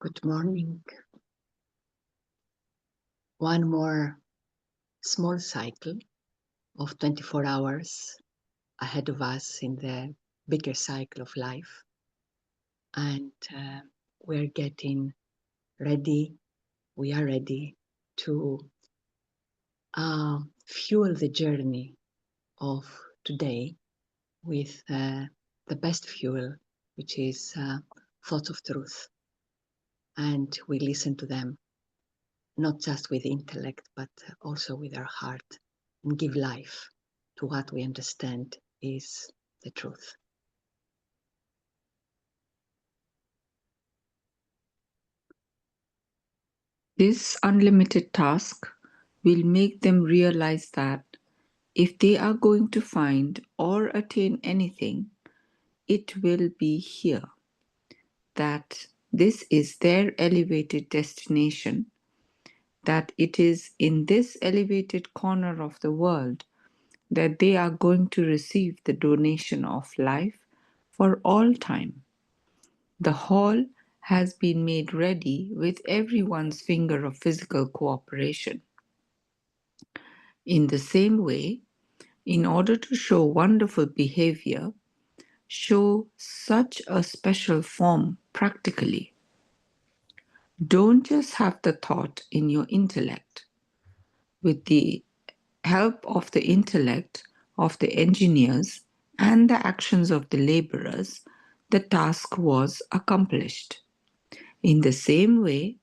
Good morning. One more small cycle of 24 hours ahead of us in the bigger cycle of life. And we're getting ready, we are ready to fuel the journey of today with the best fuel, which is thoughts of truth. And we listen to them, not just with intellect, but also with our heart, and give life to what we understand is the truth. This unlimited task will make them realize that if they are going to find or attain anything, it will be here. That this is their elevated destination, that it is in this elevated corner of the world that they are going to receive the donation of life for all time. The hall has been made ready with everyone's finger of physical cooperation. In the same way, in order to show wonderful behavior, show such a special form practically. Don't just have the thought in your intellect. With the help of the intellect of the engineers and the actions of the laborers, the task was accomplished. In the same way,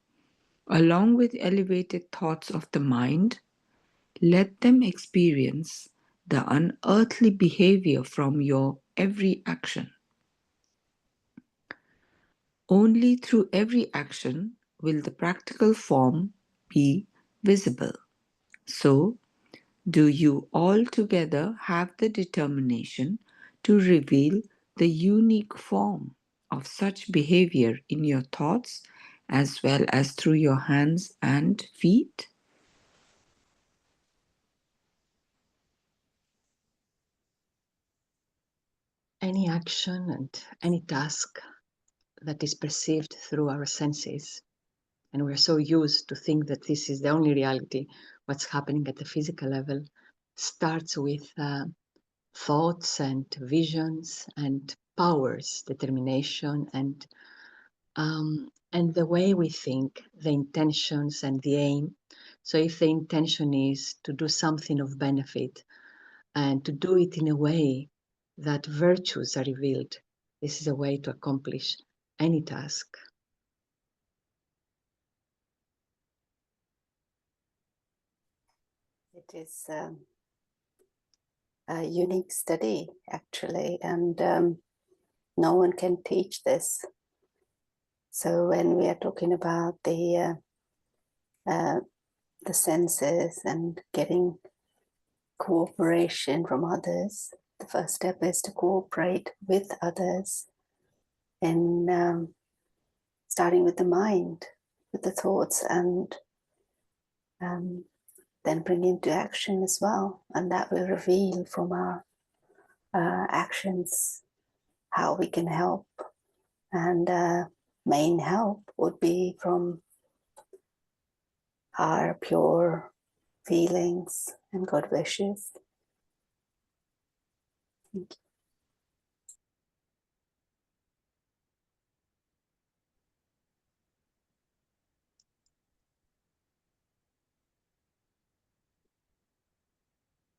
along with elevated thoughts of the mind, let them experience the unearthly behavior from your every action. Only through every action will the practical form be visible. So, do you all together have the determination to reveal the unique form of such behavior in your thoughts as well as through your hands and feet? Any action and any task that is perceived through our senses, and we're so used to think that this is the only reality, what's happening at the physical level, starts with thoughts and visions and powers, determination, and the way we think, the intentions and the aim. So if the intention is to do something of benefit and to do it in a way that virtues are revealed, this is a way to accomplish any task. It is a unique study, actually, and no one can teach this. So when we are talking about the senses and getting cooperation from others, the first step is to cooperate with others, and starting with the mind, with the thoughts, and then bring into action as well, and that will reveal from our actions how we can help. And main help would be from our pure feelings and good wishes. Thank you.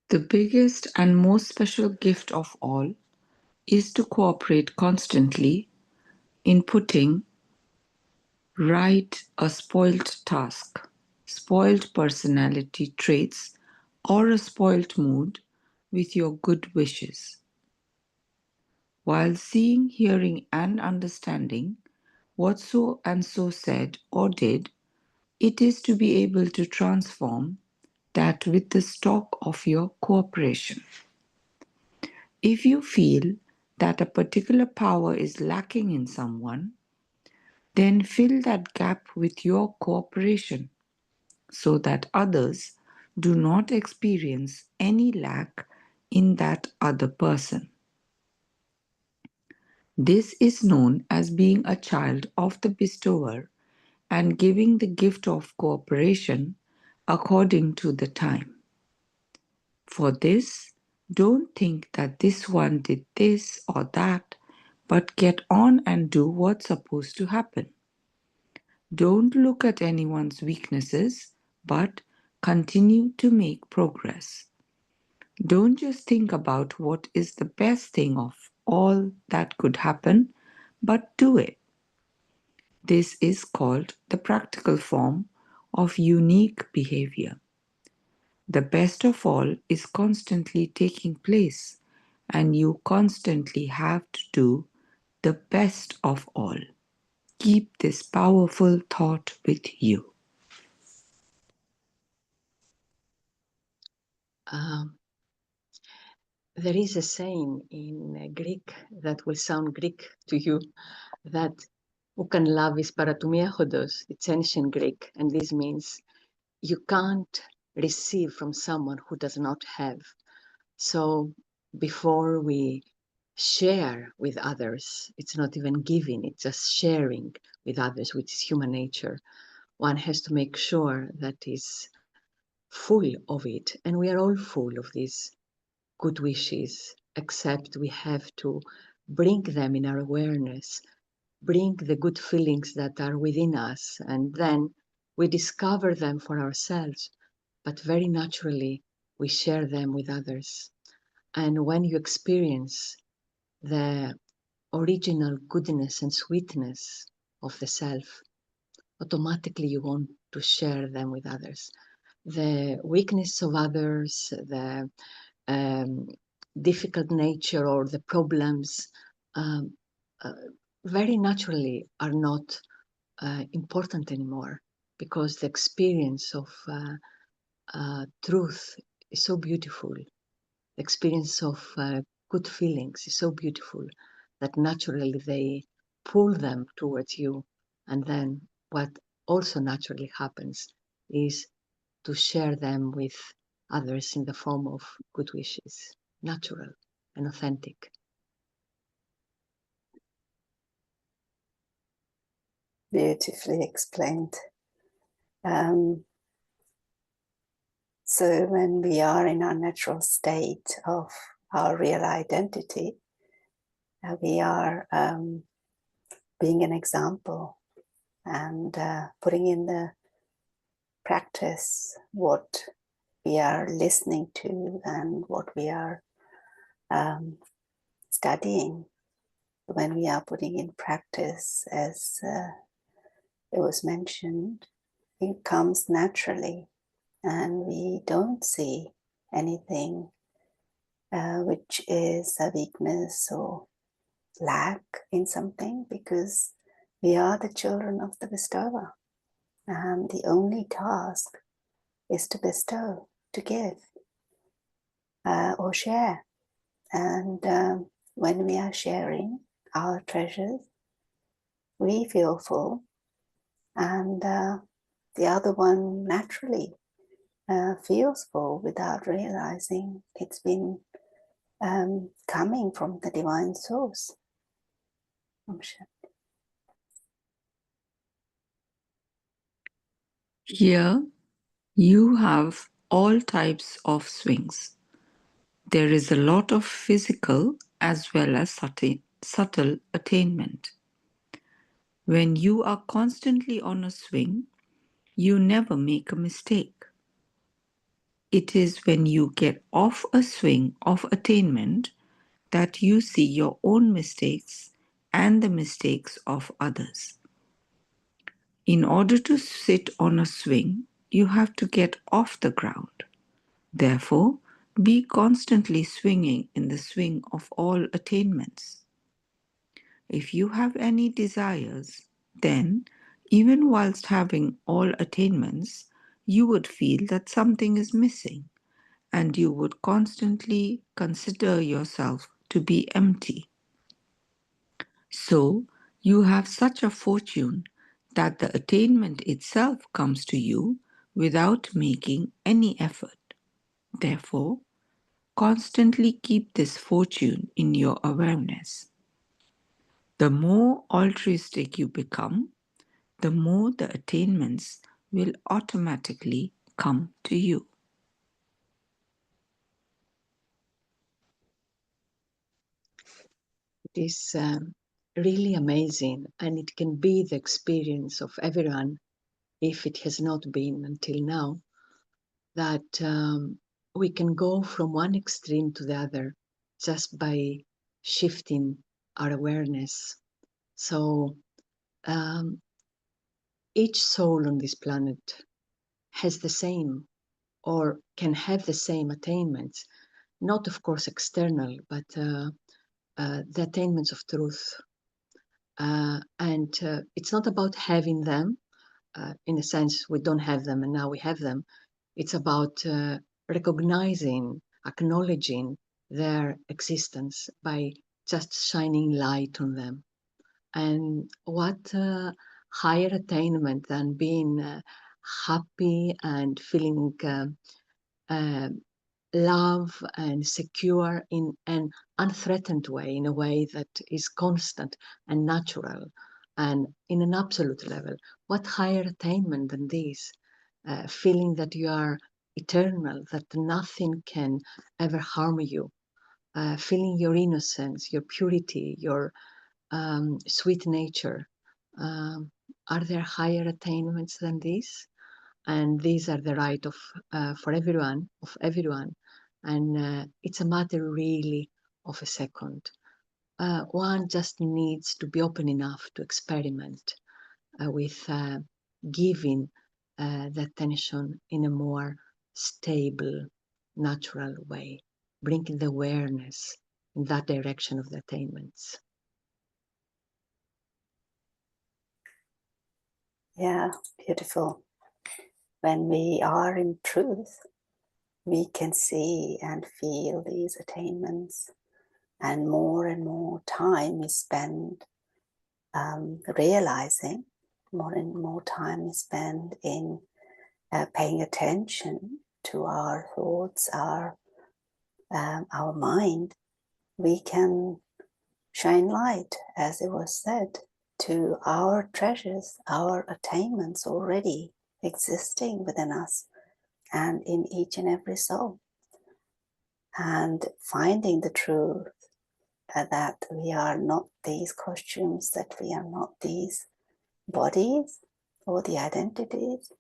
The biggest and most special gift of all is to cooperate constantly in putting right a spoilt task, spoilt personality traits, or a spoilt mood with your good wishes. While seeing, hearing, and understanding what so and so said or did, it is to be able to transform that with the stock of your cooperation. If you feel that a particular power is lacking in someone, then fill that gap with your cooperation so that others do not experience any lack in that other person. This is known as being a child of the bestower and giving the gift of cooperation according to the time. For this, don't think that this one did this or that, but get on and do what's supposed to happen. Don't look at anyone's weaknesses, but continue to make progress. Don't just think about what is the best thing of all that could happen, but do it. This is called the practical form of unique behavior. The best of all is constantly taking place, and you constantly have to do the best of all. Keep this powerful thought with you. There is a saying in Greek that will sound Greek to you, that "Ukan lavis paratumiachodos." It's ancient Greek, and this means you can't receive from someone who does not have. So before we share with others, it's not even giving, it's just sharing with others, which is human nature. One has to make sure that is full of it, and we are all full of these good wishes, except we have to bring them in our awareness, bring the good feelings that are within us, and then we discover them for ourselves, but very naturally we share them with others. And when you experience the original goodness and sweetness of the self, automatically you want to share them with others. The weakness of others, the difficult nature or the problems very naturally are not important anymore, because the experience of truth is so beautiful. The experience of good feelings is so beautiful that naturally they pull them towards you. And then what also naturally happens is to share them with others in the form of good wishes, natural and authentic. Beautifully explained. So when we are in our natural state of our real identity, we are being an example and putting in the practice what we are listening to and what we are studying. When we are putting in practice, as it was mentioned, it comes naturally, and we don't see anything which is a weakness or lack in something, because we are the children of the bestower, and the only task is to bestow, to give or share. And when we are sharing our treasures, we feel full, and the other one naturally feels full without realizing it's been coming from the divine source. Here you have all types of swings. There is a lot of physical as well as subtle attainment. When you are constantly on a swing, you never make a mistake. It is when you get off a swing of attainment that you see your own mistakes and the mistakes of others. In order to sit on a swing, you have to get off the ground. Therefore, be constantly swinging in the swing of all attainments. If you have any desires, then, even whilst having all attainments, you would feel that something is missing, and you would constantly consider yourself to be empty. So, you have such a fortune that the attainment itself comes to you without making any effort. Therefore, constantly keep this fortune in your awareness. The more altruistic you become, the more the attainments will automatically come to you. It is really amazing, and it can be the experience of everyone, if it has not been until now, that we can go from one extreme to the other just by shifting our awareness. So each soul on this planet has the same, or can have the same attainments, not of course external, but the attainments of truth. And it's not about having them, in a sense we don't have them and now we have them. It's about recognizing, acknowledging their existence by just shining light on them. And what higher attainment than being happy and feeling love and secure in an unthreatened way, in a way that is constant and natural and in an absolute level. What higher attainment than this? Feeling that you are eternal, that nothing can ever harm you, feeling your innocence, your purity, your sweet nature. Are there higher attainments than this? And these are the right of for everyone, of everyone. And it's a matter really of a second. One just needs to be open enough to experiment with giving the attention in a more stable, natural way, bringing the awareness in that direction of the attainments. Yeah, beautiful. When we are in truth, we can see and feel these attainments, and more time is spent realizing, more and more time is spent in paying attention to our thoughts, our mind. We can shine light, as it was said, to our treasures, our attainments already existing within us and in each and every soul, and finding the truth that we are not these costumes, that we are not these bodies or the identities,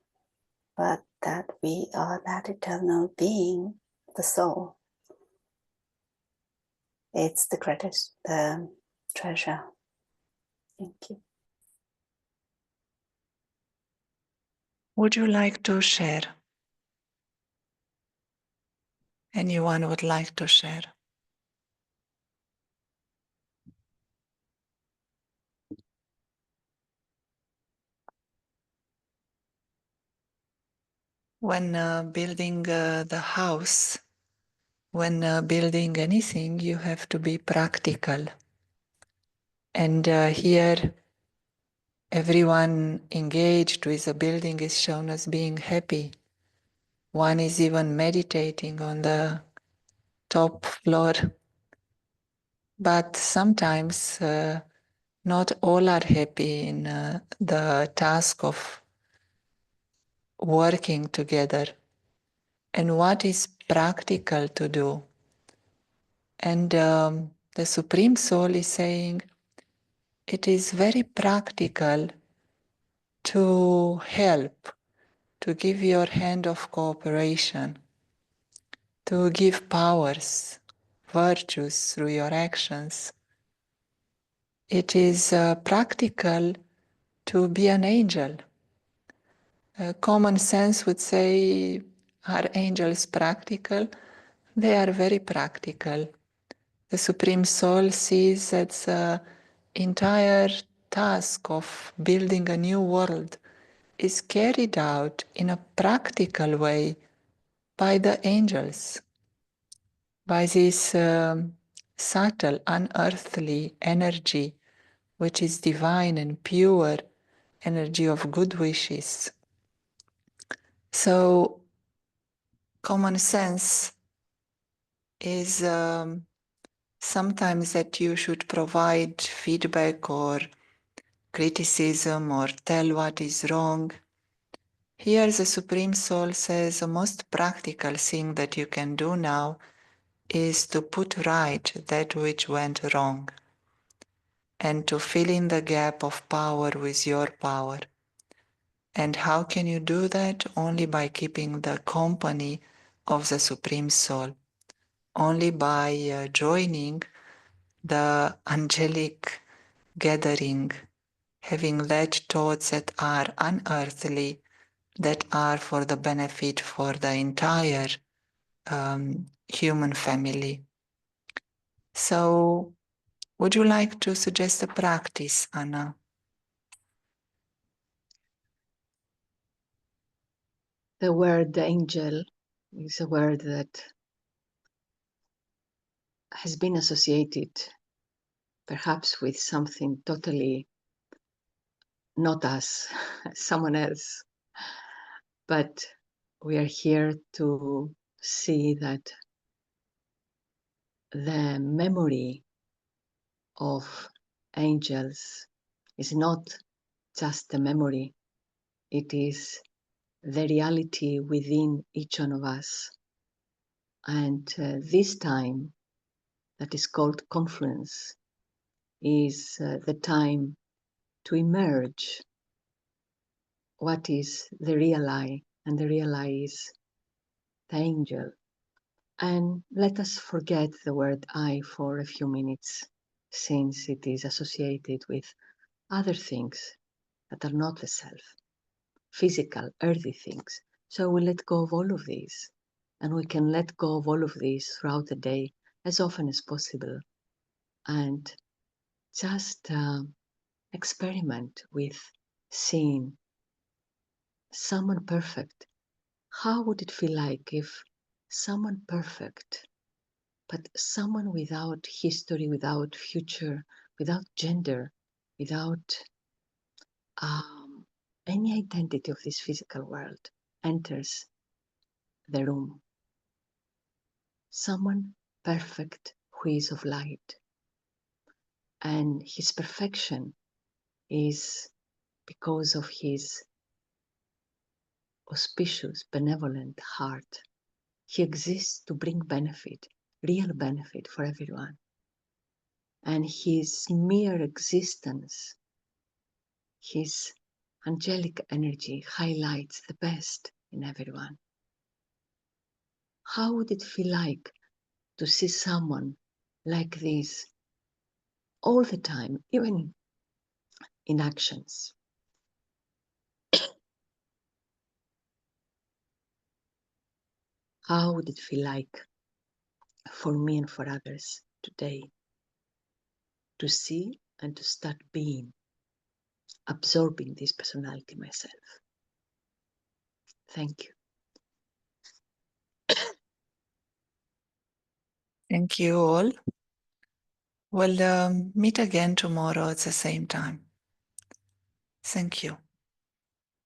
but that we are that eternal being, the soul. It's the greatest treasure. Thank you. Would you like to share? Anyone would like to share? When building the house, when building anything, you have to be practical. And here, everyone engaged with the building is shown as being happy. One is even meditating on the top floor. But sometimes not all are happy in the task of working together. And what is practical to do? And the Supreme Soul is saying it is very practical to help, to give your hand of cooperation, to give powers, virtues through your actions. It is practical to be an angel. Common sense would say, are angels practical? They are very practical. The Supreme Soul sees that the entire task of building a new world is carried out in a practical way by the angels, by this subtle, unearthly energy, which is divine and pure energy of good wishes. So, common sense is sometimes that you should provide feedback or criticism or tell what is wrong. Here the Supreme Soul says the most practical thing that you can do now is to put right that which went wrong and to fill in the gap of power with your power. And how can you do that? Only by keeping the company of the Supreme Soul. Only by joining the angelic gathering, having led thoughts that are unearthly, that are for the benefit for the entire human family. So, would you like to suggest a practice, Anna? The word angel is a word that has been associated perhaps with something totally not us, someone else. But we are here to see that the memory of angels is not just a memory, it is the reality within each one of us. And this time that is called confluence is the time to emerge what is the real I, and the real I is the angel. And let us forget the word I for a few minutes, since it is associated with other things that are not the self, physical, earthy things. So we let go of all of these, and we can let go of all of these throughout the day as often as possible, and just experiment with seeing someone perfect. How would it feel like if someone perfect, but someone without history, without future, without gender, without any identity of this physical world enters the room? Someone perfect who is of light. And his perfection is because of his auspicious, benevolent heart. He exists to bring benefit, real benefit for everyone. And his mere existence, his angelic energy highlights the best in everyone. How would it feel like to see someone like this all the time, even in actions? How would it feel like for me and for others today to see and to start being, absorbing this personality myself? Thank you. Thank you all. We'll meet again tomorrow at the same time. Thank you.